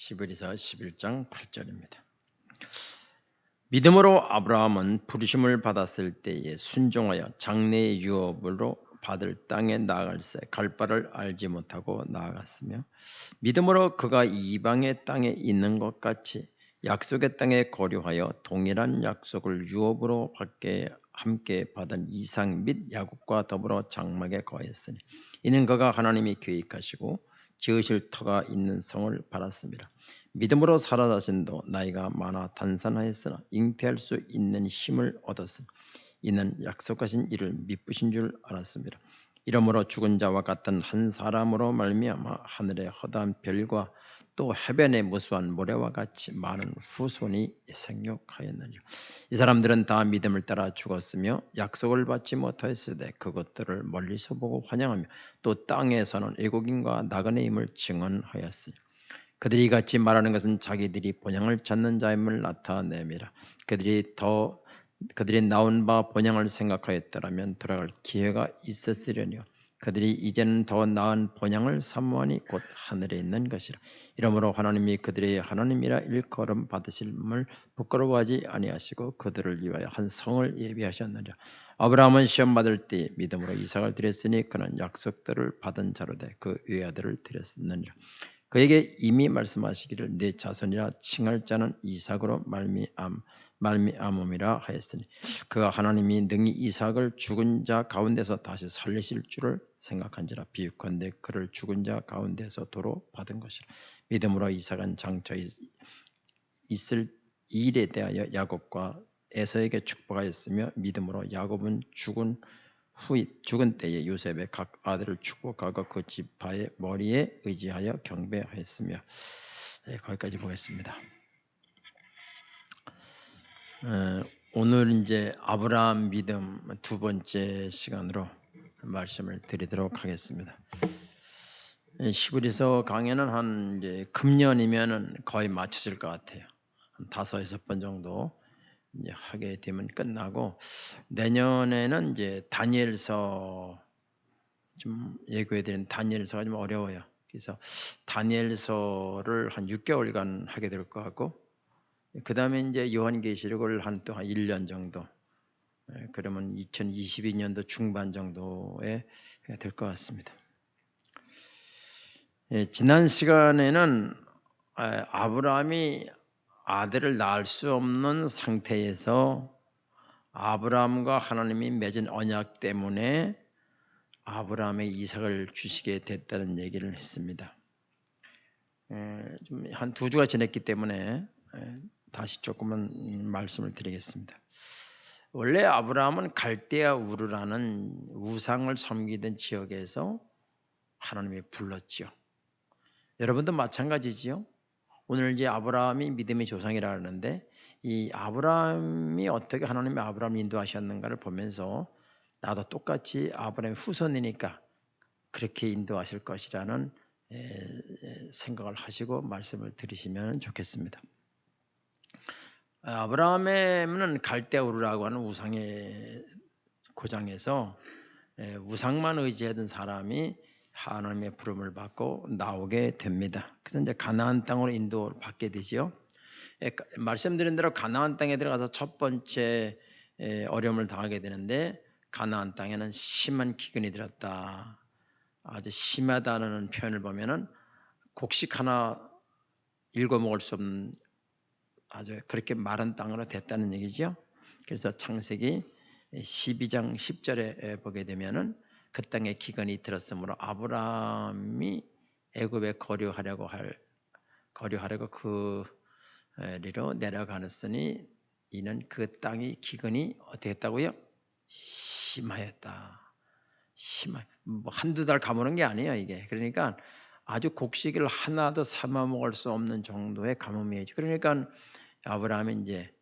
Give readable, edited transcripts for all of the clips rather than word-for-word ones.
히브리서 11장 8절입니다. 믿음으로 아브라함은 부르심을 받았을 때에 순종하여 장래의 유업으로 받을 땅에 나아갈새 갈 바를 알지 못하고 나아갔으며 믿음으로 그가 이방의 땅에 있는 것 같이 약속의 땅에 거류하여 동일한 약속을 유업으로 받게 함께 받은 이삭 및 야곱과 더불어 장막에 거했으니 이는 그가 하나님이 계획하시고 지으실 터가 있는 성을 받았습니다. 믿음으로 사라 자신도 나이가 많아 단산하였으나 잉태할 수 있는 힘을 얻었으니 이는 약속하신 이를 미쁘신 줄 알았습니다. 이러므로 죽은 자와 같은 한 사람으로 말미암아 하늘의 허다한 별과 또 해변의 무수한 모래와 같이 많은 후손이 생육하였느니라. 이 사람들은 다 믿음을 따라 죽었으며 약속을 받지 못하였으되 그것들을 멀리서 보고 환영하며 또 땅에서는 애국인과 나그네임을 증언하였으니 그들이 같이 말하는 것은 자기들이 본향을 찾는 자임을 나타내미라. 그들이 나온 바 본향을 생각하였더라면 돌아갈 기회가 있었으려니요. 그들이 이제는 더 나은 본향을 사모하니 곧 하늘에 있는 것이라. 이러므로 하나님이 그들의 하나님이라 일컬음 받으심을 부끄러워하지 아니하시고 그들을 위하여 한 성을 예비하셨느니라. 아브라함은 시험 받을 때 믿음으로 이삭을 드렸으니 그는 약속들을 받은 자로 돼 그 외아들을 드렸느니라. 그에게 이미 말씀하시기를 내 자손이라 칭할 자는 이삭으로 말미암음이라 하였으니 그가 하나님이 능히 이삭을 죽은 자 가운데서 다시 살리실 줄을 생각한지라. 비유컨대 그를 죽은 자 가운데서 도로 받은 것이라. 믿음으로 이삭은 장차 있을 일에 대하여 야곱과 에서에게 축복하였으며 믿음으로 야곱은 죽은 때에 요셉의 각 아들을 축복하고 그 지파의 머리에 의지하여 경배하였으며. 거기까지 보겠습니다. 오늘 이제 아브라함 믿음 두 번째 시간으로 말씀을 드리도록 하겠습니다. 히브리서 강의는 한 이제 금년이면은 거의 마쳐질 것 같아요. 한 5-6번 정도 이제 하게 되면 끝나고 내년에는 이제 다니엘서 좀 예고해 드린 다니엘서가 좀 어려워요. 그래서 다니엘서를 한 6개월간 하게 될 것 같고 그 다음에 이제 요한계시록을 한 1년 정도 그러면 2022년도 중반 정도에 될 것 같습니다. 지난 시간에는 아브라함이 아들을 낳을 수 없는 상태에서 아브라함과 하나님이 맺은 언약 때문에 아브라함의 이삭을 주시게 됐다는 얘기를 했습니다. 좀 한 2주가 지났기 때문에 다시 조금만 말씀을 드리겠습니다. 원래 아브라함은 갈대아 우르라는 우상을 섬기던 지역에서 하나님이 불렀지요. 여러분도 마찬가지지요. 오늘 이제 아브라함이 믿음의 조상이라 하는데 이 아브라함이 어떻게 하나님이 아브라함을 인도하셨는가를 보면서 나도 똑같이 아브라함의 후손이니까 그렇게 인도하실 것이라는 생각을 하시고 말씀을 들으시면 좋겠습니다. 아브라함은 갈대우르라고 하는 우상의 고장에서 우상만 의지하던 사람이 하나님의 부름을 받고 나오게 됩니다. 그래서 이제 가나안 땅으로 인도를 받게 되지요. 말씀드린 대로 가나안 땅에 들어가서 첫 번째 어려움을 당하게 되는데 가나안 땅에는 심한 기근이 들었다. 아주 심하다는 표현을 보면은 곡식 하나 읽어 먹을 수 없는 아주 그렇게 마른 땅으로 됐다는 얘기죠. 그래서 창세기 12장 10절에 보게 되면은 그 땅에 기근이 들었으므로 아브라함이 애굽에 거류하려고 그 리로 내려가느니 이는 그 땅이 기근이 어떻게 했다고요? 심하였다. 뭐 한두 달 가보는 게 아니에요 이게. 그러니까 아주 곡식을 하나도 삼아 먹을 수 없는 정도의 가뭄이죠. 그러니까 아브라함이 이제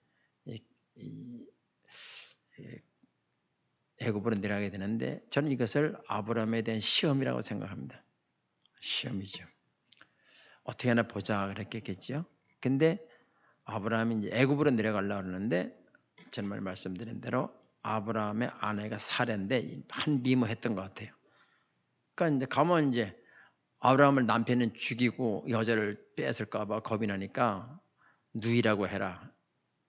애굽으로 내려가게 되는데 저는 이것을 아브라함에 대한 시험이라고 생각합니다. 시험이죠. 어떻게 하나 보자 그랬겠죠. 근데 아브라함이 이제 애굽으로 내려가려고 하는데 정말 말씀드린 대로 아브라함의 아내가 사례인데 한 미모했던 것 같아요. 그러니까 이제 가면 이제 아브라함을 남편은 죽이고 여자를 뺏을까 봐 겁이 나니까 누이라고 해라.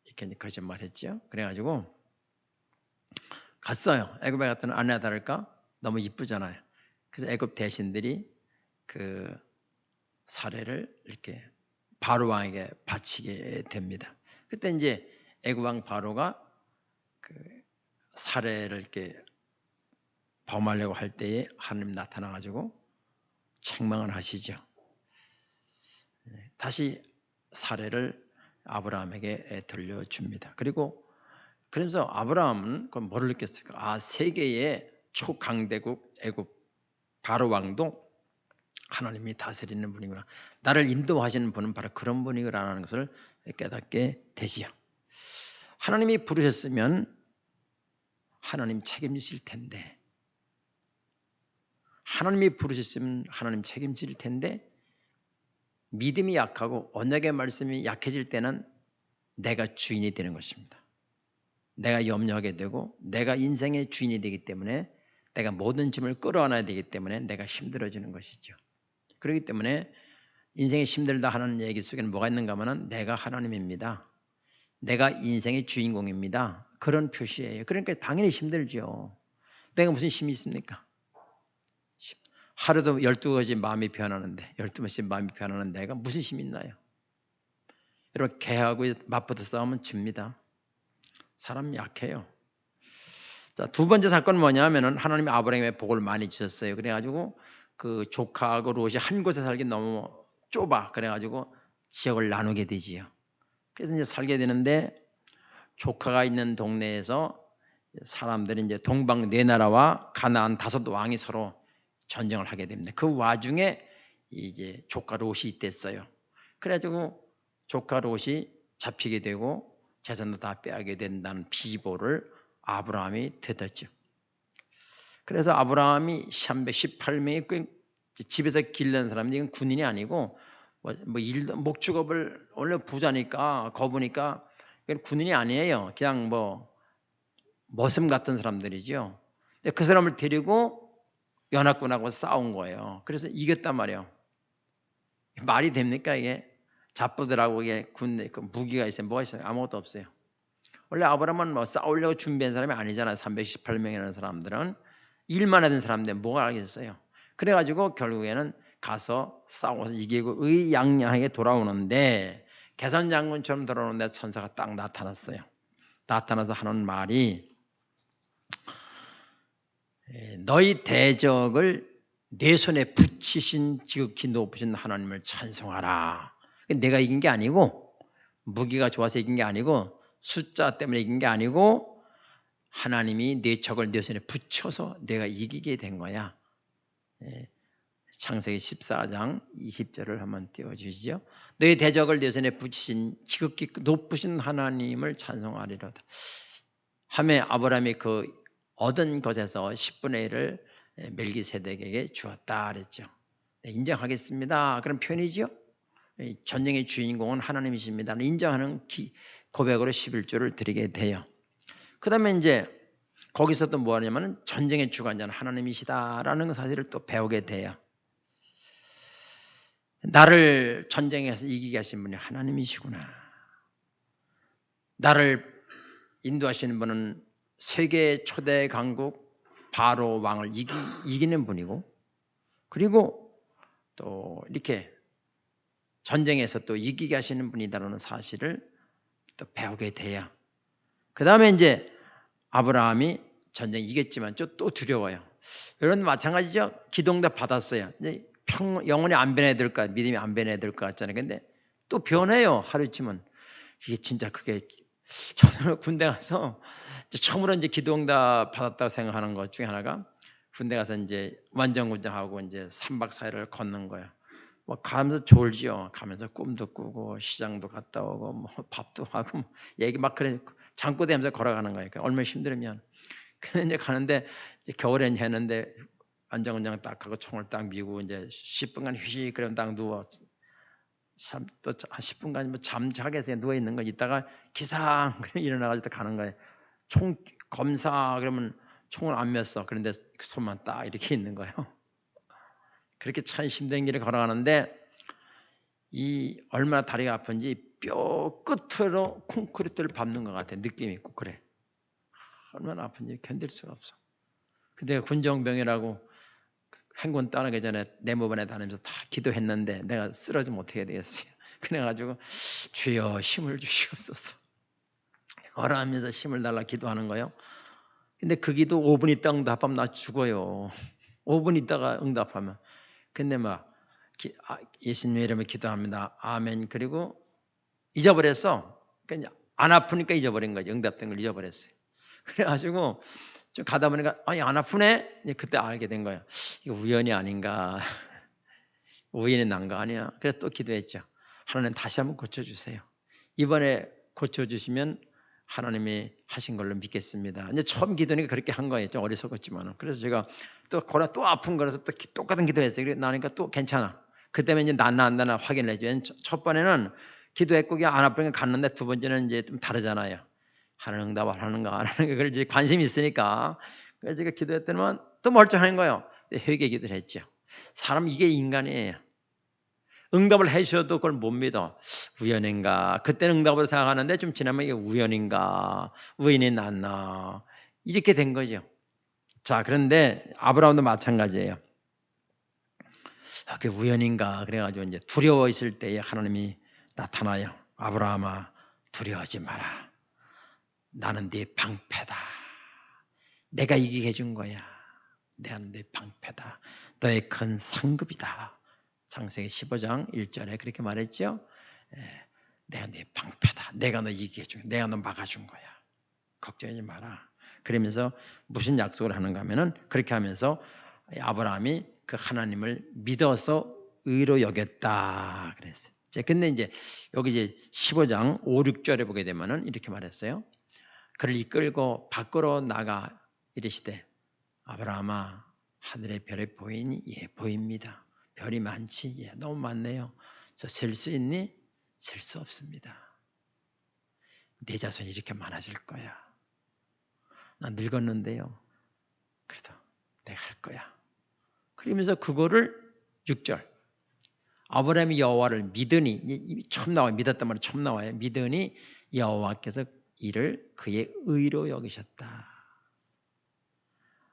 이렇게 이제 거짓말했죠. 그래가지고 갔어요. 애굽에 갔더니 아내가 다를까 너무 이쁘잖아요. 그래서 애굽 대신들이 그 사례를 이렇게 바로 왕에게 바치게 됩니다. 그때 이제 애굽 왕 바로가 그 사례를 이렇게 범하려고 할 때에 하나님 나타나가지고 책망을 하시죠. 다시 사례를 아브라함에게 돌려줍니다. 그리고 그래서 아브라함은 뭐를 느꼈을까? 아, 세계의 초강대국 애굽 바로 왕도 하나님이 다스리는 분이구나. 나를 인도하시는 분은 바로 그런 분이구나라는 것을 깨닫게 되지요. 하나님이 부르셨으면 하나님 책임지실 텐데, 하나님이 부르셨으면 하나님 책임질 텐데, 믿음이 약하고 언약의 말씀이 약해질 때는 내가 주인이 되는 것입니다. 내가 염려하게 되고 내가 인생의 주인이 되기 때문에 내가 모든 짐을 끌어안아야 되기 때문에 내가 힘들어지는 것이죠. 그렇기 때문에 인생이 힘들다 하는 얘기 속에는 뭐가 있는가 하면 내가 하나님입니다. 내가 인생의 주인공입니다. 그런 표시예요. 그러니까 당연히 힘들죠. 내가 무슨 힘이 있습니까? 하루도 12가지 마음이 변하는데 12번씩 마음이 변하는 내가 무슨 힘이 있나요? 여러분 개하고 맞붙어 싸우면 집니다. 사람 약해요. 자, 두 번째 사건은 뭐냐면은 하나님이 아브라함에 복을 많이 주셨어요. 그래가지고 그 조카하고 롯이 한 곳에 살기 너무 좁아. 그래가지고 지역을 나누게 되지요. 그래서 이제 살게 되는데 조카가 있는 동네에서 사람들이 이제 동방 네 나라와 가나안 5 왕이 서로 전쟁을 하게 됩니다. 그 와중에 이제 조카 롯이 있댔어요. 그래가지고 조카 롯이 잡히게 되고 재산도 다 빼앗게 된다는 비보를 아브라함이 듣었죠. 그래서 아브라함이 318명이 집에서 길른 사람이 이건 군인이 아니고 목축업을 원래 부자니까 거부니까 군인이 아니에요. 그냥 머슴 같은 사람들이죠. 근데 그 사람을 데리고 연합군하고 싸운 거예요. 그래서 이겼단 말이에요. 말이 됩니까 이게? 잡부들하고 이게 군대 그 무기가 있어요. 뭐가 있어요? 아무것도 없어요. 원래 아브라함은 싸우려고 준비한 사람이 아니잖아요. 318명이라는 사람들은 일만 하던 사람인데 뭐가 알겠어요. 그래가지고 결국에는 가서 싸워서 이기고 의양양하게 돌아오는데 개선장군처럼 돌아오는데 천사가 딱 나타났어요. 나타나서 하는 말이 너희 대적을 내 손에 붙이신 지극히 높으신 하나님을 찬송하라. 내가 이긴 게 아니고 무기가 좋아서 이긴 게 아니고 숫자 때문에 이긴 게 아니고 하나님이 내 적을 내 손에 붙여서 내가 이기게 된 거야. 창세기 14장 20절을 한번 띄워주시죠. 너희 대적을 내 손에 붙이신 지극히 높으신 하나님을 찬송하리로다. 하매 아브라함이 그 얻은 것에서 10분의 1을 멜기세덱에게 주었다 그랬죠. 네, 인정하겠습니다. 그런 표현이죠. 전쟁의 주인공은 하나님이십니다. 인정하는 고백으로 11조를 드리게 돼요. 그 다음에 이제 거기서 또 뭐 하냐면 전쟁의 주관자는 하나님이시다라는 사실을 또 배우게 돼요. 나를 전쟁에서 이기게 하신 분이 하나님이시구나. 나를 인도하시는 분은 세계 초대 강국 바로 왕을 이기는 분이고 그리고 또 이렇게 전쟁에서 또 이기게 하시는 분이다라는 사실을 또 배우게 돼요. 그 다음에 이제 아브라함이 전쟁 이겼지만 또 두려워요. 여러분 마찬가지죠. 기도응답 받았어요. 이제 영원히 안 변해들까 믿음이 안 변해들 것 같잖아요. 근데 또 변해요. 하루쯤은 이게 진짜 그게 저는 군대 가서 처음으로 이제 기도응답 받았다고 생각하는 것 중에 하나가 군대 가서 이제 완전군장하고 이제 3박 4일을 걷는 거예요. 가면서 졸지요. 가면서 꿈도 꾸고 시장도 갔다 오고 밥도 하고 얘기 막 그래 잠꼬 대면서 걸어가는 거예요. 그러니까 얼마나 힘들면. 그래 이제 가는데 이제 겨울에 했는데 안전군장 딱 하고 총을 딱 미고 이제 10분간 휴식 그러면 딱 누워 또 한 10분간 잠자게 해서 누워 있는 거 있다가 기상 그래 일어나가지고 가는 거예요. 총 검사 그러면 총을 안 맸어. 그런데 손만 딱 이렇게 있는 거예요. 그렇게 참 힘든 길을 걸어가는데 이 얼마나 다리가 아픈지 뼈 끝으로 콘크리트를 밟는 것 같아. 느낌이 있고 그래. 얼마나 아픈지 견딜 수가 없어. 근데 군정병이라고 행군 떠나기 전에 내무반에 다니면서 다 기도했는데 내가 쓰러지면 어떻게 되겠어요. 그래가지고 주여 힘을 주시옵소서. 걸어가면서 힘을 달라 기도하는 거예요. 근데 그 기도 5분 있다 응답하면 나 죽어요. 5분 있다가 응답하면. 근데 막 예수님의 이름으로 기도합니다. 아멘. 그리고 잊어버렸어. 그러니까 안 아프니까 잊어버린 거지. 응답된 걸 잊어버렸어요. 그래가지고 좀 가다 보니까 아니 안 아프네. 그때 알게 된 거예요. 이거 우연이 아닌가. 우연이 난 거 아니야. 그래서 또 기도했죠. 하나님 다시 한번 고쳐주세요. 이번에 고쳐주시면 하나님이 하신 걸로 믿겠습니다. 이제 처음 기도니까 그렇게 한 거예요. 좀 어리석었지만. 그래서 제가 또 고라 또 아픈 거라서 또 똑같은 기도했어요. 그래 나니까 또 괜찮아. 그때면 이제 낫나 안 나나 확인을 해줘. 첫 번에는 기도했고 안 아프니까 갔는데 두 번째는 이제 좀 다르잖아요. 하는 응답 안 하는가 안 하는가 그걸 이제 관심이 있으니까. 그래서 제가 기도했더니만 또 멀쩡한 거예요. 회개 기도를 했죠. 사람 이게 인간이에요. 응답을 해주셔도 그걸 못 믿어. 우연인가? 그때는 응답으로 생각하는데 좀 지나면 이게 우연인가? 우연이 났나? 이렇게 된 거죠. 자, 그런데 아브라함도 마찬가지예요. 그게 우연인가? 그래가지고 이제 두려워 있을 때에 하나님이 나타나요. 아브라함아, 두려워하지 마라. 나는 네 방패다. 내가 이기게 해준 거야. 내가 네 방패다. 너의 큰 상급이다. 창세기 15장 1절에 그렇게 말했죠. 내가 네 방패다. 내가 너 이기게 해준 거야. 내가 너 막아준 거야. 걱정하지 마라. 그러면서 무슨 약속을 하는가 하면은 그렇게 하면서 아브라함이 그 하나님을 믿어서 의로 여겼다 그랬어요. 근데 이제 여기 이제 15장 5, 6절에 보게 되면은 이렇게 말했어요. 그를 이끌고 밖으로 나가 이르시되 아브라함아 하늘의 별이 보이니? 예, 보입니다. 별이 많지? 예, 너무 많네요. 저 셀 수 있니? 셀 수 없습니다. 내 자손이 이렇게 많아질 거야. 나 늙었는데요. 그래도 내가 할 거야. 그러면서 그거를 6절 아브라함이 여호와를 믿으니 처음 나와요. 믿었단 말이 처음 나와요. 믿으니 여호와께서 이를 그의 의로 여기셨다.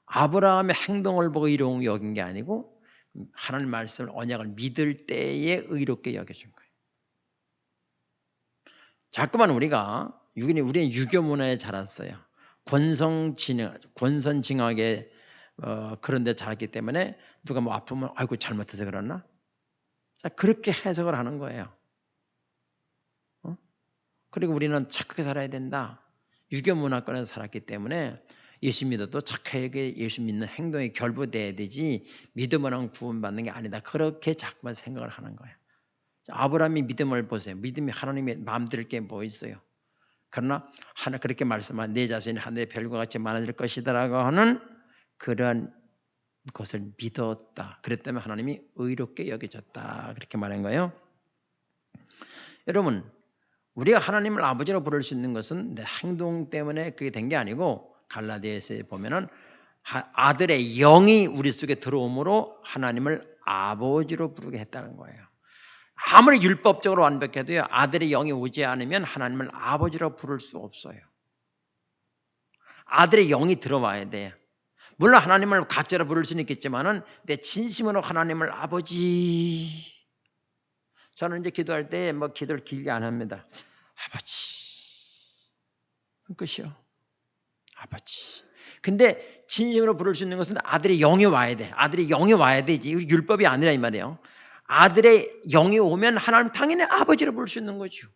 아브라함의 행동을 보고 의로 여긴 게 아니고 하나님 말씀을 언약을 믿을 때에 의롭게 여겨준 거예요. 자꾸만 우리는 유교 문화에 자랐어요. 권선징악에 그런 데 자랐기 때문에 누가 뭐 아프면 아이고 잘못해서 그러나? 자, 그렇게 해석을 하는 거예요. 그리고 우리는 착하게 살아야 된다. 유교 문화권에서 살았기 때문에 예수 믿어도 착하게 예수 믿는 행동에 결부돼야 되지 믿음으로는 구원받는 게 아니다. 그렇게 자꾸만 생각을 하는 거예요. 아브라함이 믿음을 보세요. 믿음이 하나님의 마음 들을 게 뭐 있어요. 그러나 하나 그렇게 말씀한 내 자신이 하늘의 별과 같이 많아질 것이다라고 하는 그러한 것을 믿었다. 그랬다면 하나님이 의롭게 여겨졌다. 그렇게 말한 거예요. 여러분 우리가 하나님을 아버지로 부를 수 있는 것은 내 행동 때문에 그게 된 게 아니고 갈라디아서에 보면은 아들의 영이 우리 속에 들어옴으로 하나님을 아버지로 부르게 했다는 거예요. 아무리 율법적으로 완벽해도요 아들의 영이 오지 않으면 하나님을 아버지로 부를 수 없어요. 아들의 영이 들어와야 돼요. 물론 하나님을 가짜로 부를 수는 있겠지만은 내 진심으로 하나님을 아버지. 저는 이제 기도할 때 뭐 기도를 길게 안 합니다. 아버지. 끝이요. 아버지. 근데 진심으로 부를 수 있는 것은 아들의 영이 와야 돼. 아들의 영이 와야 되지. 율법이 아니라 이 말이에요. 아들의 영이 오면 하나님 당연히 아버지로 부를 수 있는 거죠.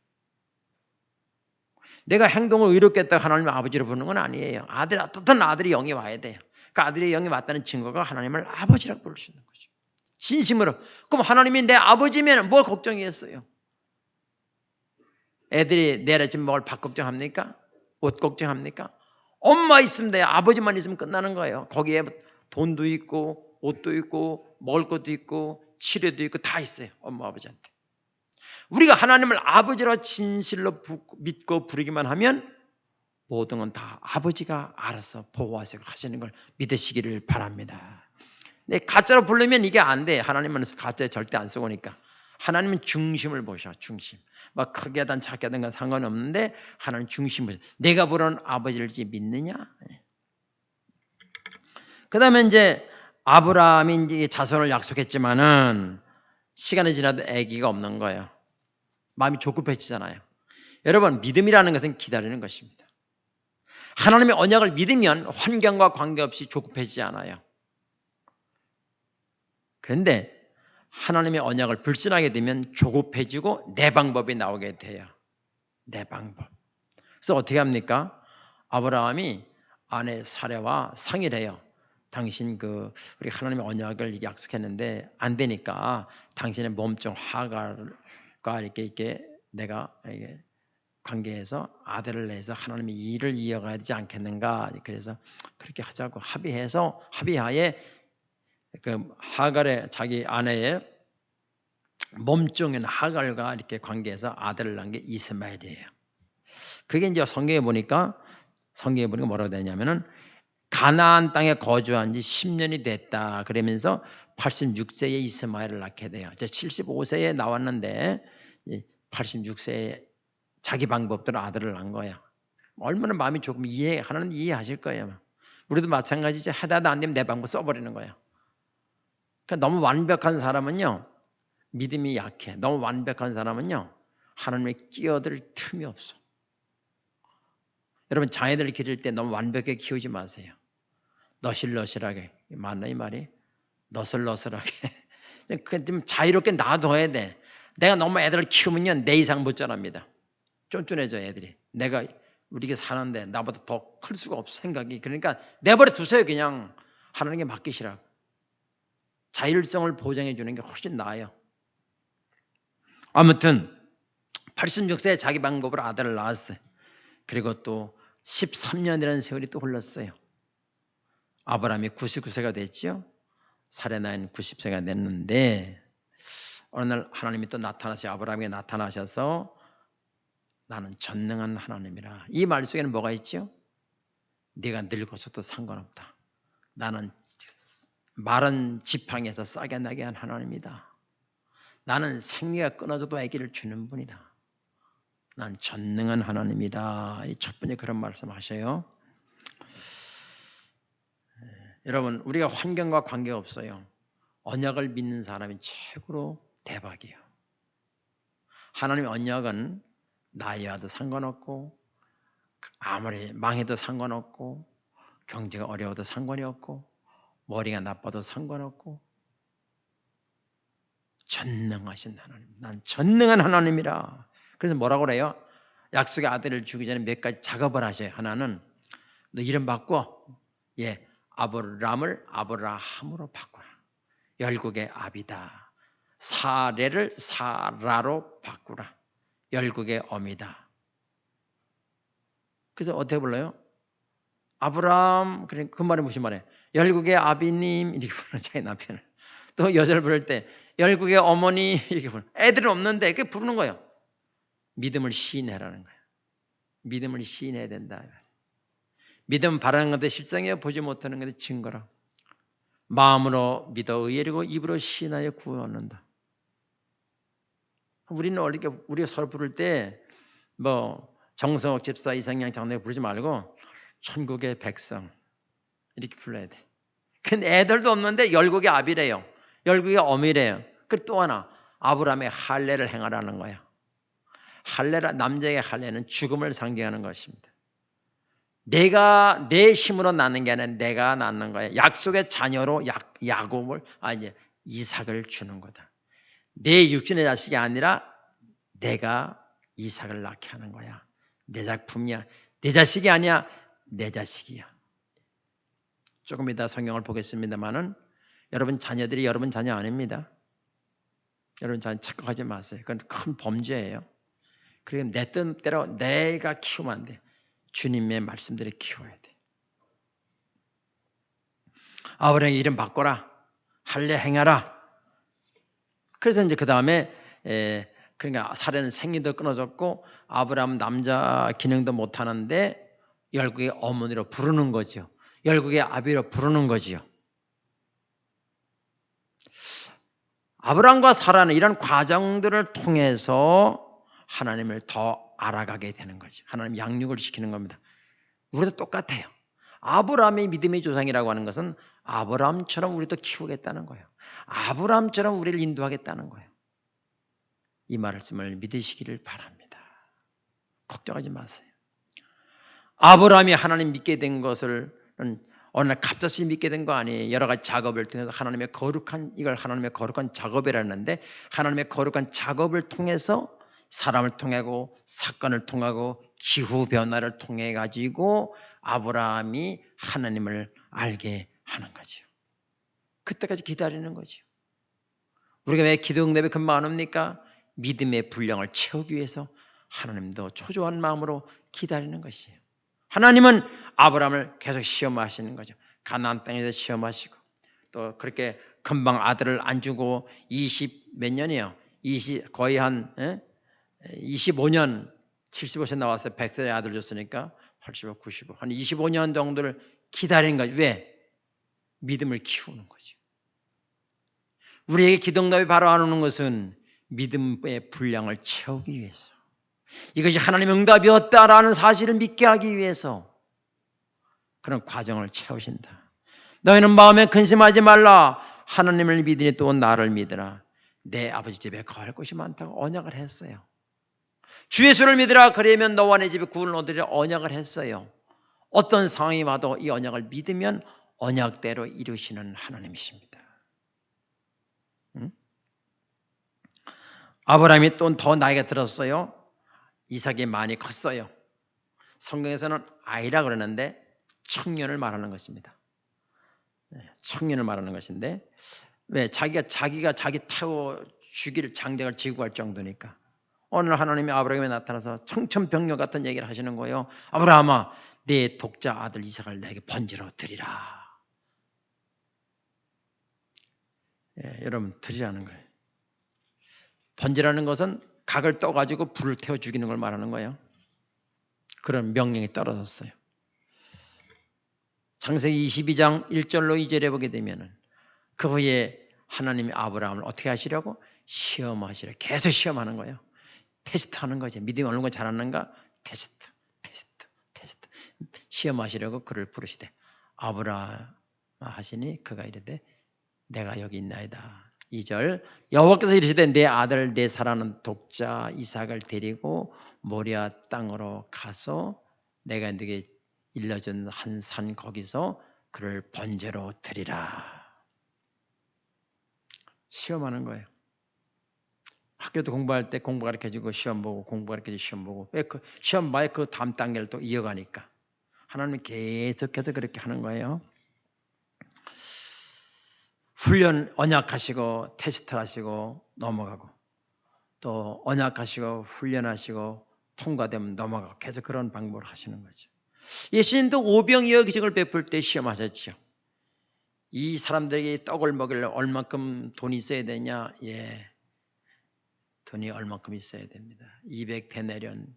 내가 행동을 의롭게 했다고 하나님 아버지로 부르는 건 아니에요. 어떤 아들의 영이 와야 돼요. 그 아들의 영이 왔다는 증거가 하나님을 아버지라고 부를 수 있는 거죠. 진심으로. 그럼 하나님이 내 아버지면 뭘 걱정했어요? 애들이 내일 아침 먹을 밥 걱정합니까? 옷 걱정합니까? 엄마 있으면 돼요. 아버지만 있으면 끝나는 거예요. 거기에 돈도 있고 옷도 있고 먹을 것도 있고 치료도 있고 다 있어요. 엄마 아버지한테. 우리가 하나님을 아버지로 진실로 믿고 부르기만 하면 모든 건 다 아버지가 알아서 보호하시고 하시는 걸 믿으시기를 바랍니다. 근데 가짜로 부르면 이게 안 돼. 하나님은 가짜에 절대 안 쓰고니까. 하나님은 중심을 보셔. 중심. 막 크게 하든 작게 하든 건 상관없는데 하나님 중심을 보셔. 내가 부르는 아버지를 믿느냐? 그 다음에 이제 아브라함이 이제 자손을 약속했지만은 시간이 지나도 아기가 없는 거예요. 마음이 조급해지잖아요. 여러분, 믿음이라는 것은 기다리는 것입니다. 하나님의 언약을 믿으면 환경과 관계없이 조급해지지 않아요. 그런데 하나님의 언약을 불신하게 되면 조급해지고 내 방법이 나오게 돼요. 내 방법. 그래서 어떻게 합니까? 아브라함이 아내 사레와 상의를 해요. 당신 우리 하나님의 언약을 약속했는데 안 되니까 당신의 몸종 하갈과 이렇게 내가 관계해서 아들을 내서 하나님의 일을 이어가야 되지 않겠는가. 그래서 그렇게 하자고 합의하에 하갈의 자기 아내의 몸종인 하갈과 이렇게 관계해서 아들을 낳은 게 이스마엘이에요. 그게 이제 성경에 보니까 뭐라고 되냐면은 가나안 땅에 거주한 지 10년이 됐다. 그러면서 86세에 이스마엘을 낳게 돼요. 이제 75세에 나왔는데 86세에 자기 방법대로 아들을 낳은 거야. 얼마나 마음이 조금 하나님 이해하실 거예요. 우리도 마찬가지지. 하다도 안 되면 내 방법 써버리는 거야. 그러니까 너무 완벽한 사람은요. 믿음이 약해. 너무 완벽한 사람은요. 하나님의 끼어들 틈이 없어. 여러분 자녀들 기를 때 너무 완벽하게 키우지 마세요. 너실너실하게. 맞나 이 말이? 너슬너슬하게. 좀 자유롭게 놔둬야 돼. 내가 너무 애들을 키우면요. 내 이상 못 자랍니다. 쫀쫀해져 애들이. 우리가 사는데 나보다 더 클 수가 없어 생각이. 그러니까 내버려 두세요. 그냥 하나님께 맡기시라고. 자율성을 보장해 주는 게 훨씬 나아요. 아무튼 86세에 자기 방법으로 아들을 낳았어요. 그리고 또 13년이라는 세월이 또 흘렀어요. 아브라함이 99세가 됐죠. 사레 나이는 90세가 됐는데 어느 날 하나님이 또 아브라함에게 나타나셔서 나는 전능한 하나님이라. 이 말 속에는 뭐가 있죠? 네가 늙어서도 상관없다. 나는 마른 지팡이에서 싹이 나게 한 하나님이다. 나는 생리가 끊어져도 아기를 주는 분이다. 난 전능한 하나님이다. 첫 번째 그런 말씀하셔요. 여러분 우리가 환경과 관계가 없어요. 언약을 믿는 사람이 최고로 대박이에요. 하나님의 언약은 나이와도 상관없고 아무리 망해도 상관없고 경제가 어려워도 상관이 없고 머리가 나빠도 상관없고 전능하신 하나님. 난 전능한 하나님이라. 그래서 뭐라고 그래요? 약속의 아들을 주기 전에 몇 가지 작업을 하셔요. 하나는 너 이름 바꿔. 아브라함을 아브라함으로 바꿔. 열국의 아비다. 사레를 사라로 바꾸라. 열국의 어미다. 그래서 어떻게 불러요? 아브라함. 그 말이 무슨 말이에요? 열국의 아비님 이렇게 부르는 자기 남편을. 또 여자를 부를 때 열국의 어머니 이렇게 부르는. 애들은 없는데 그렇게 부르는 거예요. 믿음을 시인해라는 거예요. 믿음을 시인해야 된다. 믿음 바라는 건데 실상에 보지 못하는 건데 증거라. 마음으로 믿어 의뢰고 입으로 시인하여 구원 얻는다. 우리는 우리가 서로 부를 때 정성욱 집사 이상양 장로님 부르지 말고 천국의 백성 이렇게 불러야 돼. 근데 애들도 없는데 열국의 아비래요. 열국의 어미래요. 그리고 또 하나 아브라함의 할례를 행하라는 거야. 남자의 할례는 죽음을 상징하는 것입니다. 내가 내 힘으로 낳는 게 아니라 내가 낳는 거야. 약속의 자녀로 이삭을 주는 거다. 내 육신의 자식이 아니라 내가 이삭을 낳게 하는 거야. 내 작품이야. 내 자식이 아니야. 내 자식이야. 조금 이따 성경을 보겠습니다만은 여러분 자녀들이 여러분 자녀 아닙니다. 여러분 자녀 착각하지 마세요. 그건 큰 범죄예요. 그리고 내 뜻대로 내가 키우면 안 돼. 주님의 말씀대로 키워야 돼. 아브라함의 이름 바꿔라. 할례 행하라. 그래서 이제 그 다음에 그러니까 사례는 생리도 끊어졌고 아브라함 남자 기능도 못 하는데 열국의 어머니로 부르는 거죠. 열국의 아비로 부르는 거지요. 아브라함과 사라는 이런 과정들을 통해서 하나님을 더 알아가게 되는 거죠. 하나님 양육을 시키는 겁니다. 우리도 똑같아요. 아브라함이 믿음의 조상이라고 하는 것은 아브라함처럼 우리도 키우겠다는 거예요. 아브라함처럼 우리를 인도하겠다는 거예요. 이 말씀을 믿으시기를 바랍니다. 걱정하지 마세요. 아브라함이 하나님 믿게 된 것을 어느 날 갑자기 믿게 된 거 아니에요. 여러 가지 작업을 통해서 하나님의 거룩한 작업이라는데 하나님의 거룩한 작업을 통해서 사람을 통하고 사건을 통하고 기후 변화를 통해 가지고 아브라함이 하나님을 알게 하는 거죠. 그때까지 기다리는 거죠. 우리가 왜 기도 응답이 금방 안 옵니까? 믿음의 분량을 채우기 위해서 하나님도 초조한 마음으로 기다리는 것이에요. 하나님은 아브라함을 계속 시험하시는 거죠. 가나안 땅에서 시험하시고 또 그렇게 금방 아들을 안 주고 20 몇 년이요. 거의 한 25년 75세 나와서 100세의 아들 줬으니까 85, 95, 한 25년 정도를 기다린 거죠. 왜? 믿음을 키우는 거죠. 우리에게 기도응답이 바로 안 오는 것은 믿음의 분량을 채우기 위해서, 이것이 하나님의 응답이었다라는 사실을 믿게 하기 위해서 그런 과정을 채우신다. 너희는 마음에 근심하지 말라. 하나님을 믿으니 또 나를 믿으라. 내 아버지 집에 거할 곳이 많다고 언약을 했어요. 주 예수를 믿으라. 그러면 너와 내 집에 구원을 얻으리라 언약을 했어요. 어떤 상황이 와도 이 언약을 믿으면 언약대로 이루시는 하나님이십니다. 아브라함이 또 더 나이가 들었어요. 이삭이 많이 컸어요. 성경에서는 아이라 그러는데 청년을 말하는 것입니다. 청년을 말하는 것인데 왜 자기가 자기 타고 죽일 장작을 지고 갈 정도니까 어느 날 하나님이 아브라함에 나타나서 청천벽력 같은 얘기를 하시는 거예요. 아브라함아, 네 독자 아들 이삭을 내게 번제로 드리라. 여러분 드리라는 거예요. 번제라는 것은 각을 떠가지고 불을 태워 죽이는 걸 말하는 거예요. 그런 명령이 떨어졌어요. 창세기 22장 1절로 2절에 보게 되면은 그 후에 하나님이 아브라함을 어떻게 하시려고? 시험하시려. 계속 시험하는 거예요. 테스트하는 거죠. 믿음이 어느 건 잘하는가? 테스트. 시험하시려고 그를 부르시되 아브라함 하시니 그가 이르되 내가 여기 있나이다. 2절 여호와께서 이르시되 내 아들 내 사랑하는 독자 이삭을 데리고 모리아 땅으로 가서 내가 네게 일러준 한 산 거기서 그를 번제로 드리라. 시험하는 거예요. 학교도 공부할 때 공부 가르쳐주고 시험 보고 공부 가르쳐주고 시험 보고 왜 그 시험 봐야 그 다음 단계를 또 이어가니까 하나님이 계속해서 그렇게 하는 거예요. 훈련 언약하시고 테스트하시고 넘어가고 또 언약하시고 훈련하시고 통과되면 넘어가고 계속 그런 방법을 하시는 거죠. 예수님도 오병이어 기적을 베풀 때 시험하셨죠. 이 사람들에게 떡을 먹이려 얼만큼 돈이 있어야 되냐? 돈이 얼만큼 있어야 됩니다. 200데나리온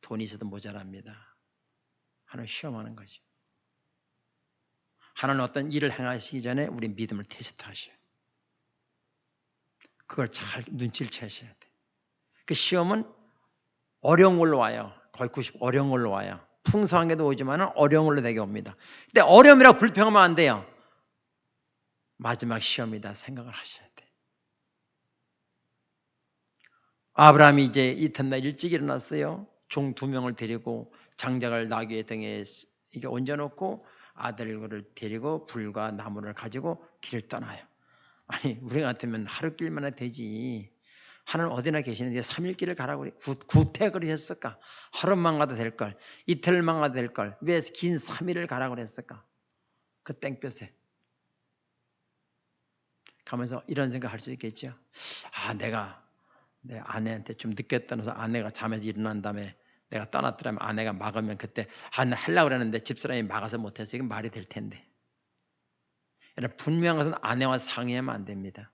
돈이 있어도 모자랍니다. 하나님 시험하는 거죠. 하나님 어떤 일을 행하시기 전에 우리 믿음을 테스트하셔요. 그걸 잘 눈치를 채셔야 돼. 그 시험은 어려운 걸로 와요. 거의 90 어려운 걸로 와요. 풍성한 게도 오지만 어려운 걸로 되게 옵니다. 근데 어려움이라고 불평하면 안 돼요. 마지막 시험이다 생각을 하셔야 돼. 아브라함이 이제 이튿날 일찍 일어났어요. 종 2명을 데리고 장작을 나귀의 등에 이게 얹어놓고 아들을 데리고 불과 나무를 가지고 길을 떠나요. 아니 우리 같으면 하루 길만 되지. 하나님 어디나 계시는데 3일 길을 가라고 구태를 했을까? 하루만 가도 될 걸. 이틀만 가도 될 걸. 왜 긴 3일을 가라고 했을까? 그 땡볕에. 가면서 이런 생각할 수 있겠죠. 내가 내 아내한테 좀 늦게 떠나서 아내가 잠에서 일어난 다음에 내가 떠났더라면 아내가 막으면 그때 하려고 그랬는데 집사람이 막아서 못해서 이건 말이 될 텐데. 분명한 것은 아내와 상의하면 안 됩니다.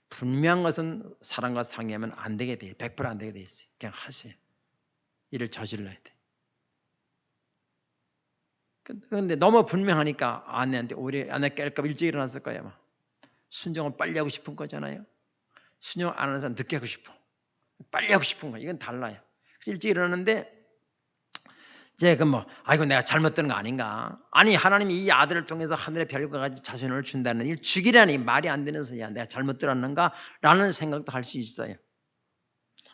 분명한 것은 사람과 상의하면 안 되게 돼. 100% 안 되게 돼 있어요. 그냥 하세요. 일을 저질러야 돼. 그런데 너무 분명하니까 아내한테 오히려 아내 깰까 봐 일찍 일어났을 거야. 순종은 빨리 하고 싶은 거잖아요. 순종 안 하는 사람 늦게 하고 싶어. 빨리 하고 싶은 거예요. 이건 달라요. 그래서 일찍 일어나는데 이제 아이고 내가 잘못 들은 거 아닌가. 아니 하나님이 이 아들을 통해서 하늘의 별과 같이 자손을 준다는 일 죽이라니 말이 안 되는 소리야. 내가 잘못 들었는가? 라는 생각도 할 수 있어요.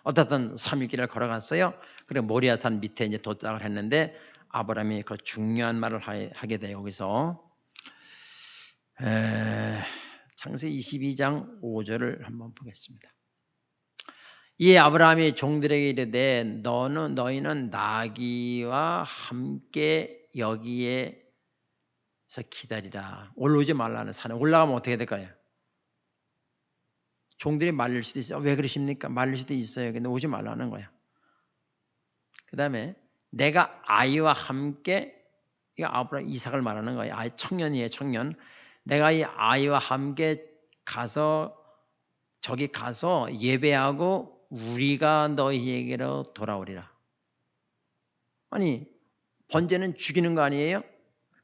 어떻든 3일길을 걸어갔어요. 그리고 모리아산 밑에 이제 도착을 했는데 아브라함이 그 중요한 말을 하게 돼요. 여기서 창세기 22장 5절을 한번 보겠습니다. 이 아브라함이 종들에게 이르되 너희는 나귀와 함께 여기에서 기다리라. 올라오지 말라는 산에 올라가면 어떻게 될까요? 종들이 말릴 수도 있어요. 왜 그러십니까? 말릴 수도 있어요. 근데 오지 말라는 거야. 그 다음에 내가 아이와 함께, 이거 아브라함 이삭을 말하는 거예요. 아이 청년이에요. 청년. 내가 이 아이와 함께 가서 저기 가서 예배하고 우리가 너희에게로 돌아오리라. 아니 번제는 죽이는 거 아니에요?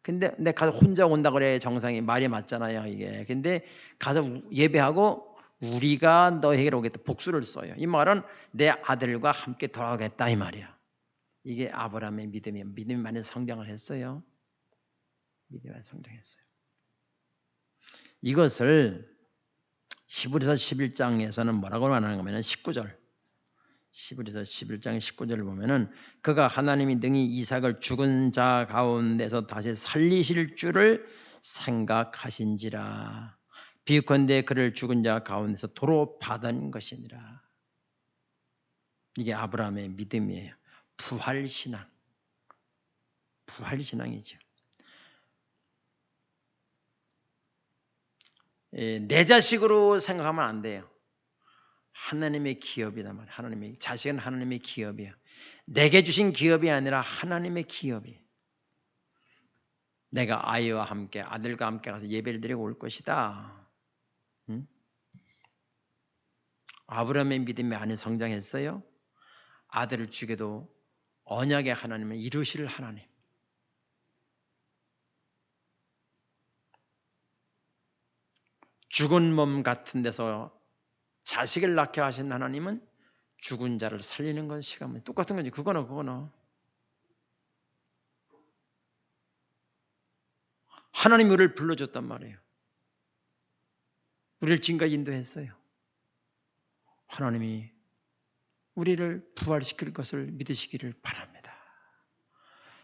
근데 내 가서 혼자 온다 그래. 정상이 말이 맞잖아요 이게. 근데 가서 예배하고 우리가 너희에게로 오겠다. 복수를 써요. 이 말은 내 아들과 함께 돌아오겠다 이 말이야. 이게 아브라함의 믿음이 많이 성장을 했어요. 믿음이 많이 성장했어요. 이것을 히브리서 11장에서는 뭐라고 말하는 거냐면 19절. 히브리서 11장 19절을 보면은 그가 하나님이 능히 이삭을 죽은 자 가운데서 다시 살리실 줄을 생각하신지라. 비컨대 그를 죽은 자 가운데서 도로 받은 것이니라. 이게 아브라함의 믿음이에요. 부활신앙. 부활신앙이죠. 내 자식으로 생각하면 안 돼요. 하나님의 기업이다 말이야. 하나님의 자식은 하나님의 기업이야. 내게 주신 기업이 아니라 하나님의 기업이. 내가 아이와 함께 아들과 함께 가서 예배를 드리고 올 것이다. 응? 아브라함의 믿음이 안에 성장했어요. 아들을 죽여도 언약의 하나님은 이루실 하나님. 죽은 몸 같은 데서 자식을 낳게 하신 하나님은 죽은 자를 살리는 건 시간이 똑같은 거지. 그거는 하나님이 우리를 불러줬단 말이에요. 우리를 지금까지 인도했어요. 하나님이 우리를 부활시킬 것을 믿으시기를 바랍니다.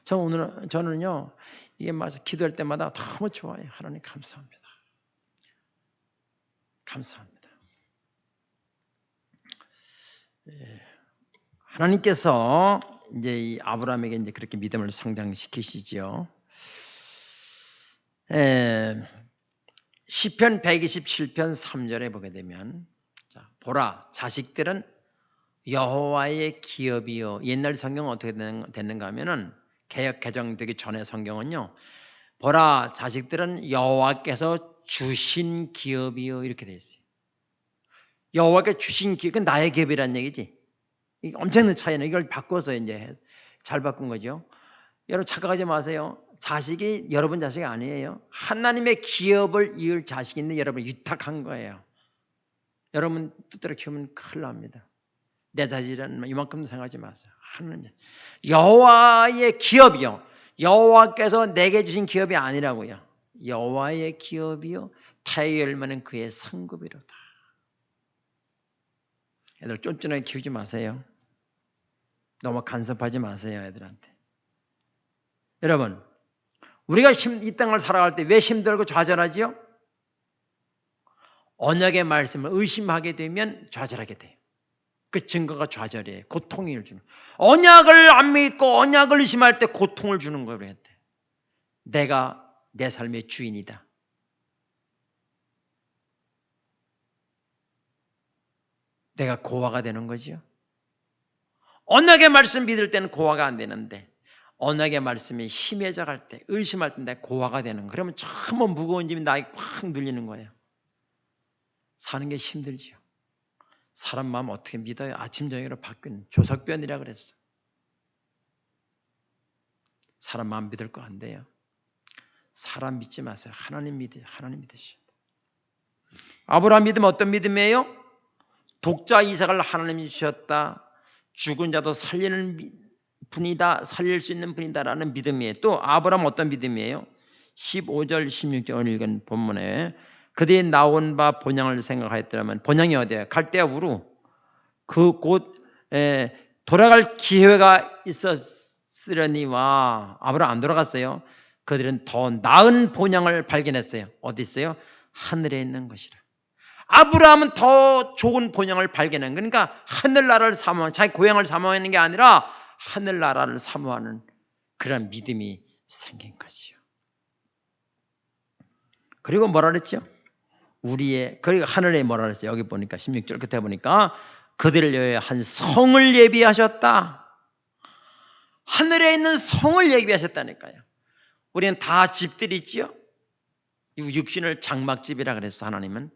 저는요 이게 맞아 기도할 때마다 너무 좋아요. 하나님 감사합니다. 감사합니다. 하나님께서 이제 이 아브라함에게 이제 그렇게 믿음을 성장시키시죠. 시편 127편 3절에 보게 되면 자, 보라 자식들은 여호와의 기업이요. 옛날 성경은 어떻게 됐는가 하면은 개역 개정되기 전에 성경은요. 보라 자식들은 여호와께서 주신 기업이요 이렇게 돼 있어요. 여호와께 주신 기업, 그건 나의 기업이란 얘기지. 이게 엄청난 차이는 이걸 바꿔서 이제 잘 바꾼 거죠. 여러분 착각하지 마세요. 자식이 여러분 자식이 아니에요. 하나님의 기업을 이을 자식인데 여러분 유탁한 거예요. 여러분 뜻대로 키우면 큰일 납니다. 내 자식이란 이만큼도 생각하지 마세요. 하나님 여호와의 기업이요. 여호와께서 내게 주신 기업이 아니라고요. 여호와의 기업이요. 타의 열매는 그의 상급이로다. 애들 쫀쫀하게 키우지 마세요. 너무 간섭하지 마세요 애들한테. 여러분 우리가 이 땅을 살아갈 때 왜 힘들고 좌절하지요? 언약의 말씀을 의심하게 되면 좌절하게 돼요. 그 증거가 좌절이에요. 고통을 주는. 언약을 안 믿고 언약을 의심할 때 고통을 주는 거예요. 그랬대. 내가 내 삶의 주인이다. 내가 고아가 되는 거지요. 언약의 말씀 믿을 때는 고아가 안 되는데 언약의 말씀이 심해져 갈 때, 의심할 때 내가 고아가 되는 거예요. 그러면 전부 무거운 짐이 나에게 확 눌리는 거예요. 사는 게 힘들지요. 사람 마음 어떻게 믿어요? 아침 저녁으로 바뀌는 조석변이라 그랬어. 사람 마음 믿을 거 안 돼요. 사람 믿지 마세요. 하나님 믿으시오. 아브라함 믿음은 어떤 믿음이에요? 독자 이삭을 하나님이 주셨다. 죽은 자도 살리는 분이다. 살릴 수 있는 분이다라는 믿음이에요. 또 아브라함은 어떤 믿음이에요? 15절 16절 읽은 본문에 그들이 나온 바 본향을 생각하였더라면 본향이 어디예요? 갈대아 우루. 그곳 돌아갈 기회가 있었으려니와 아브라함 안 돌아갔어요. 그들은 더 나은 본향을 발견했어요. 어디 있어요? 하늘에 있는 것이라. 아브라함은 더 좋은 본향을 발견한, 그러니까 하늘나라를 사모하는, 자기 고향을 사모하는 게 아니라 하늘나라를 사모하는 그런 믿음이 생긴 거지요. 그리고 뭐라 그랬죠? 그리고 하늘에 뭐라 그랬어요? 여기 보니까 16절 끝에 보니까 그들을 위해 한 성을 예비하셨다. 하늘에 있는 성을 예비하셨다니까요. 우리는 다 집들이 있지요. 육신을 장막집이라 그랬어. 하나님은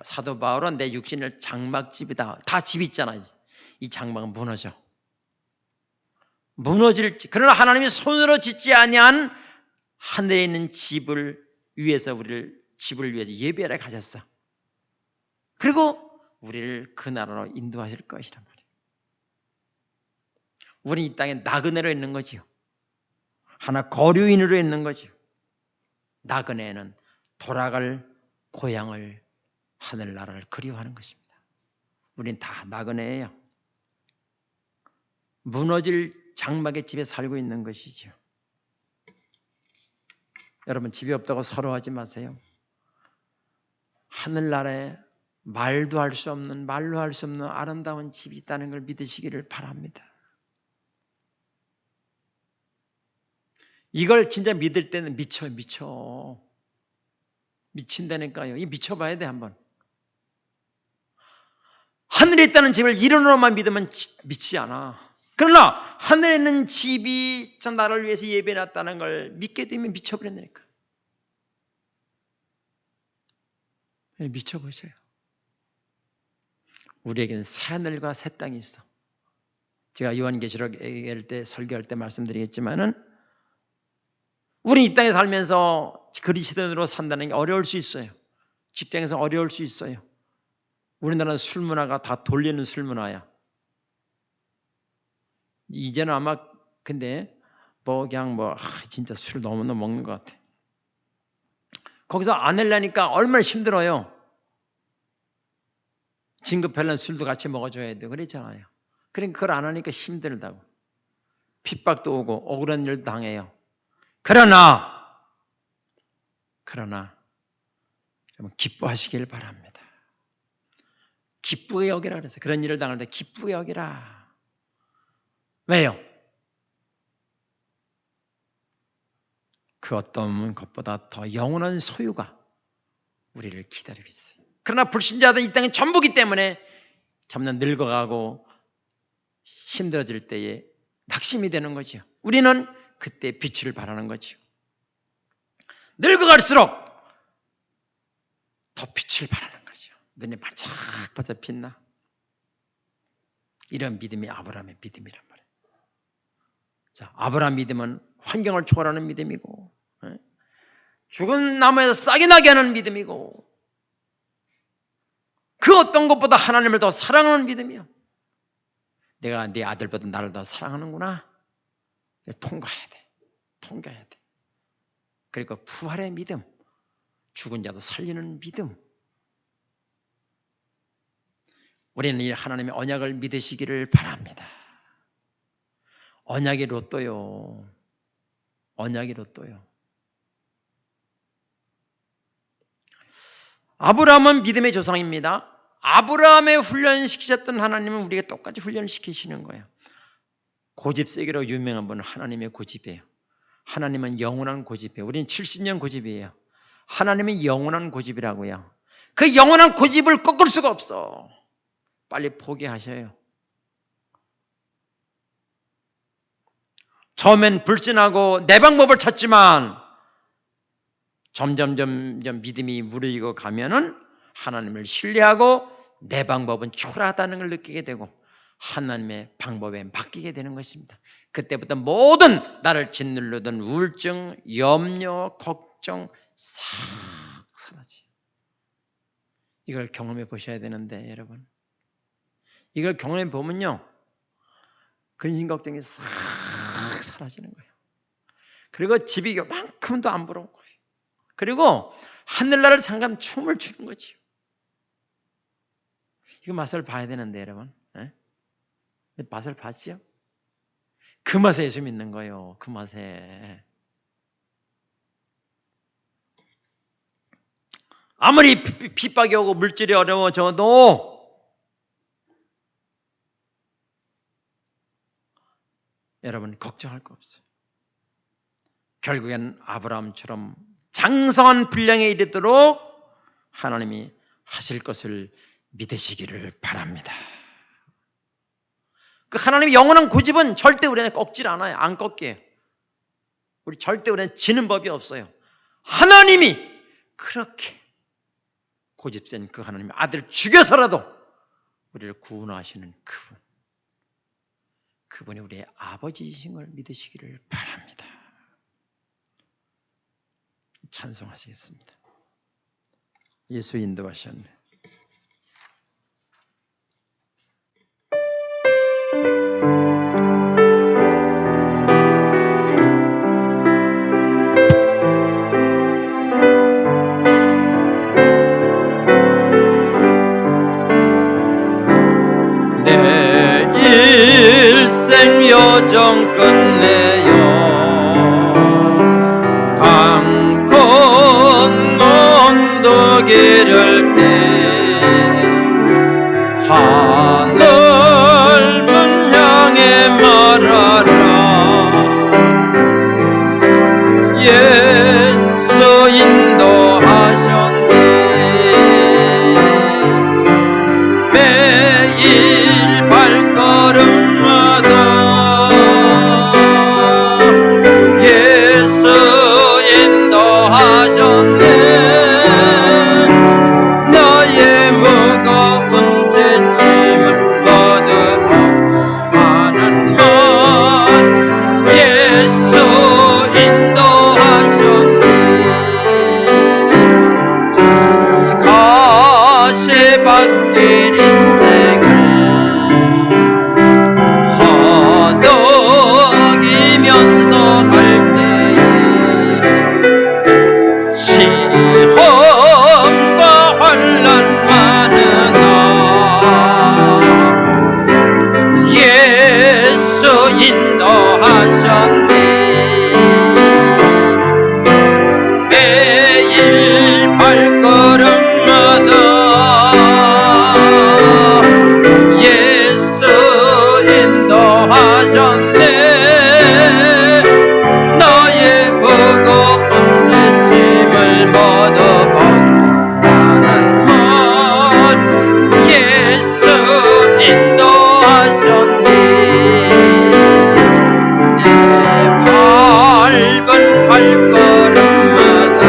사도 바울은 내 육신을 장막집이다. 다 집 있잖아요. 이 장막은 무너질지. 그러나 하나님이 손으로 짓지 아니한 하늘에 있는 집을 위해서 집을 위해서 예배하러 가셨어. 그리고 우리를 그 나라로 인도하실 것이란 말이에요. 우리는 이 땅에 나그네로 있는 거지요. 하나 거류인으로 있는 거지요. 나그네는 돌아갈 고향을, 하늘나라를 그리워하는 것입니다. 우린 다 나그네예요. 무너질 장막의 집에 살고 있는 것이죠. 여러분 집이 없다고 서러워하지 마세요. 하늘나라에 말로 할 수 없는 아름다운 집이 있다는 걸 믿으시기를 바랍니다. 이걸 진짜 믿을 때는 미친다니까요. 이 미쳐봐야 돼 한번. 하늘에 있다는 집을 이론으로만 믿으면 미치지 않아. 그러나 하늘에 있는 집이 참 나를 위해서 예배해놨다는 걸 믿게 되면 미쳐버린다니까. 미쳐보세요. 우리에게는 새 하늘과 새 땅이 있어. 제가 요한계시록 얘기할 때, 설교할 때 말씀드리겠지만은 우리 이 땅에 살면서 그리스도인으로 산다는 게 어려울 수 있어요. 직장에서 어려울 수 있어요. 우리나라는 술 문화가 다 돌리는 술 문화야. 이제는 아마 근데 그냥 진짜 술 너무 먹는 것 같아. 거기서 안 하려니까 얼마나 힘들어요. 진급하려면 술도 같이 먹어줘야 돼. 그랬잖아요. 그러니까 그걸 안 하니까 힘들다고. 핍박도 오고 억울한 일도 당해요. 그러나 여러분 기뻐하시길 바랍니다. 기쁘게 여기라 그랬어요. 그런 일을 당할 때 기쁘게 여기라. 왜요? 그 어떤 것보다 더 영원한 소유가 우리를 기다리고 있어요. 그러나 불신자들은 이 땅에 전부기 때문에 점점 늙어가고 힘들어질 때에 낙심이 되는 거죠. 우리는 그때 빛을 발하는 거죠. 늙어갈수록 더 빛을 발하는 거죠. 눈이 반짝반짝 빛나. 이런 믿음이 아브라함의 믿음이란 말이에요. 자, 아브라함 믿음은 환경을 초월하는 믿음이고, 죽은 나무에서 싹이 나게 하는 믿음이고, 그 어떤 것보다 하나님을 더 사랑하는 믿음이요. 내가 네 아들보다 나를 더 사랑하는구나. 통과해야 돼. 그리고 부활의 믿음, 죽은 자도 살리는 믿음. 우리는 이 하나님의 언약을 믿으시기를 바랍니다. 언약이 로또요. 아브라함은 믿음의 조상입니다. 아브라함의 훈련시키셨던 하나님은 우리에게 똑같이 훈련을 시키시는 거예요. 고집세기로 유명한 분은 하나님의 고집이에요. 하나님은 영원한 고집이에요. 우리는 70년 고집이에요. 하나님은 영원한 고집이라고요. 그 영원한 고집을 꺾을 수가 없어. 빨리 포기하셔요. 처음엔 불신하고 내 방법을 찾지만 점점 믿음이 무르익어 가면은 하나님을 신뢰하고 내 방법은 초라하다는 걸 느끼게 되고 하나님의 방법에 맡기게 되는 것입니다. 그때부터 모든 나를 짓누르던 우울증, 염려, 걱정 싹 사라지. 이걸 경험해 보셔야 되는데 여러분, 이걸 경험해 보면요, 근심 걱정이 싹 사라지는 거예요. 그리고 집이 요만큼도 안 부러운 거예요. 그리고 하늘나라를 상감 춤을 추는 거지요. 이거 맛을 봐야 되는데 여러분, 맛을 봤죠? 그 맛에 예수 믿는 거예요. 그 맛에. 아무리 핍박이 오고 물질이 어려워져도 여러분 걱정할 거 없어요. 결국엔 아브라함처럼 장성한 분량에 이르도록 하나님이 하실 것을 믿으시기를 바랍니다. 그 하나님의 영원한 고집은 절대 우리는 꺾질 않아요. 안 꺾여요. 우리 절대 우리는 지는 법이 없어요. 하나님이 그렇게 고집센 그 하나님의 아들 죽여서라도 우리를 구원하시는 그분이 우리의 아버지이신 걸 믿으시기를 바랍니다. 찬송하시겠습니다. 예수 인도하셨네. 내 일생 여정 끝내요 강 건넌 언덕이를 때 하늘문 향해 말하라 예수 인도하셨네 매일 발걸음마다 예수 인도하셨네 너의 무거운 죄짐을 모두 벗고 하는 말 예수 인도하셨네 이 가시밭길 인생을 허덕이면서 갈 때에 시험과 환난 많으나 예수 인도하셨네 매일 발걸음마다 예수 인도하셨네 너의 무거운 짐을 모두 벗고라는 말 예수 인도하셨네 내 밟은 발걸음마다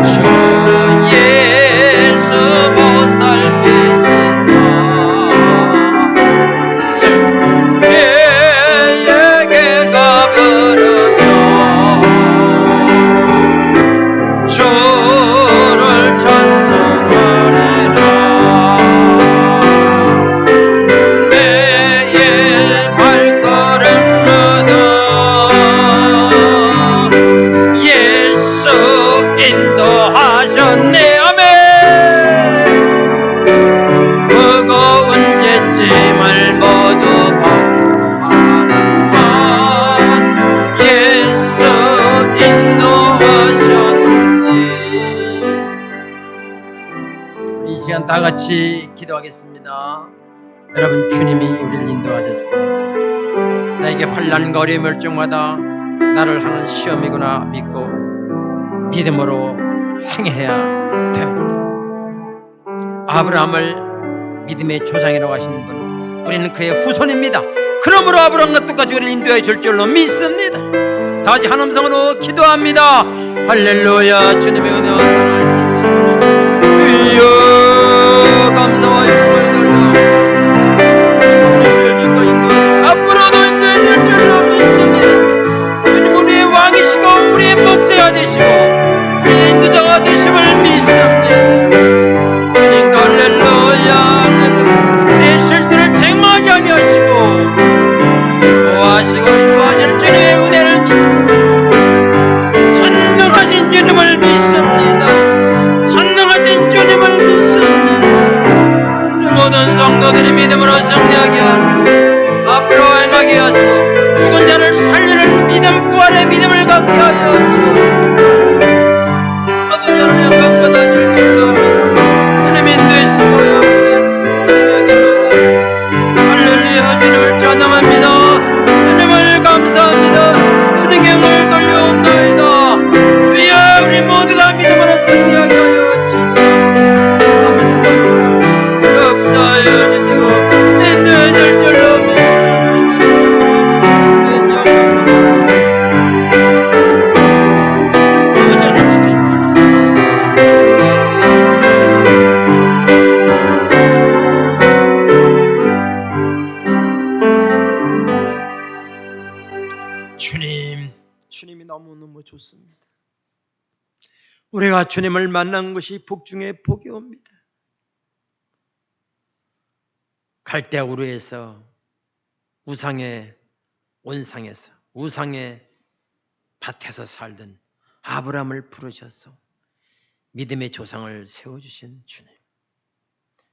주 예수 보살피시사 승리에게 가버르며 주를 찬송하리라 매일 발걸음마다 예수 인도하셨네 아멘 무거운 죄짐을 모두 벗고 하는 말 예수 인도하셨네 이 시간 다 같이 기도하겠습니다. 여러분 주님이 우리를 인도하셨습니다. 나에게 환난과 어려움을 적마다 나를 하는 시험이구나 믿고 믿음으로 행해야 됩니다. 아브라함을 믿음의 조상이라고 하신 분 우리는 그의 후손입니다. 그러므로 아브라함과 똑같이 우리를 인도해 줄 줄로 믿습니다. 다시 한 음성으로 기도합니다. 할렐루야 주님의 은혜와 사랑을 진심으로 주여 감사와 영광을 돌려 앞으로도 인도해 줄 줄로 믿습니다. 주님 우리의 왕이시고 우리의 목자가 되시고 우리의 인도자가 되심을 믿습니다. 할렐루야. 우리의 실수를 책망하지 아니하시고 보호하시고 인도하시는 주님의 은혜를 믿습니다. 전능하신 주님을 믿습니다. 전능하신 주님을 믿습니다. 우리 모든 성도들이 믿음으로 승리하게 하시고 앞으로 행하게 하시고 죽은 자를 살리는 믿음, 부활의 믿음을 갖게 하여 주옵소서. 모든 자를 영광 받아줄 줄로 믿습니다. 하나님 인도하시고 할렐루야. 주님을 찬양합니다. 주님을 감사합니다. 주님께 영광을 돌려옵나이다. 주여, 우리 모두가 믿음으로 승리하게 하여 주시옵소서. 역사하여 주시고 인도해 줄 줄로 믿습니다. 주님이 너무너무 좋습니다. 우리가 주님을 만난 것이 복 중에 복이 옵니다. 갈대아 우르에서 우상의 온상에서 우상의 밭에서 살던 아브라함을 부르셔서 믿음의 조상을 세워주신 주님.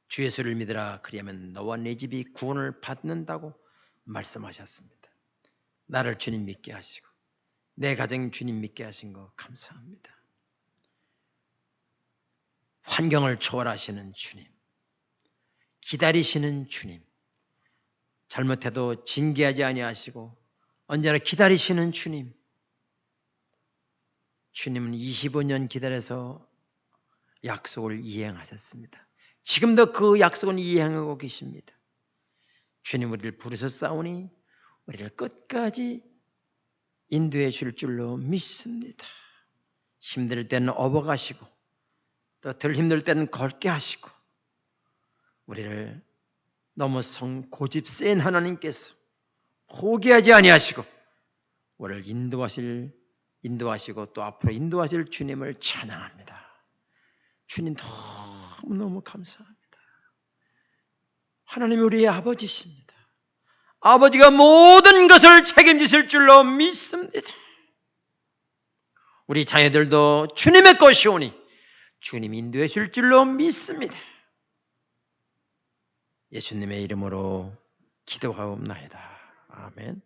주 예수를 믿으라, 그리하면 너와 네 집이 구원을 받는다고 말씀하셨습니다. 나를 주님 믿게 하시고 내 가정 주님 믿게 하신 거 감사합니다. 환경을 초월하시는 주님, 기다리시는 주님, 잘못해도 징계하지 아니하시고 언제나 기다리시는 주님. 주님은 25년 기다려서 약속을 이행하셨습니다. 지금도 그 약속은 이행하고 계십니다. 주님 우리를 부르셨사오니 우리를 끝까지 인도해 줄 줄로 믿습니다. 힘들 때는 업어가시고 또 덜 힘들 때는 걷게 하시고 우리를 너무 고집 센 하나님께서 포기하지 아니하시고 우리를 인도하시고 또 앞으로 인도하실 주님을 찬양합니다. 주님 너무너무 감사합니다. 하나님 우리의 아버지십니다. 아버지가 모든 것을 책임지실 줄로 믿습니다. 우리 자녀들도 주님의 것이오니 주님 인도해 줄 줄로 믿습니다. 예수님의 이름으로 기도하옵나이다. 아멘.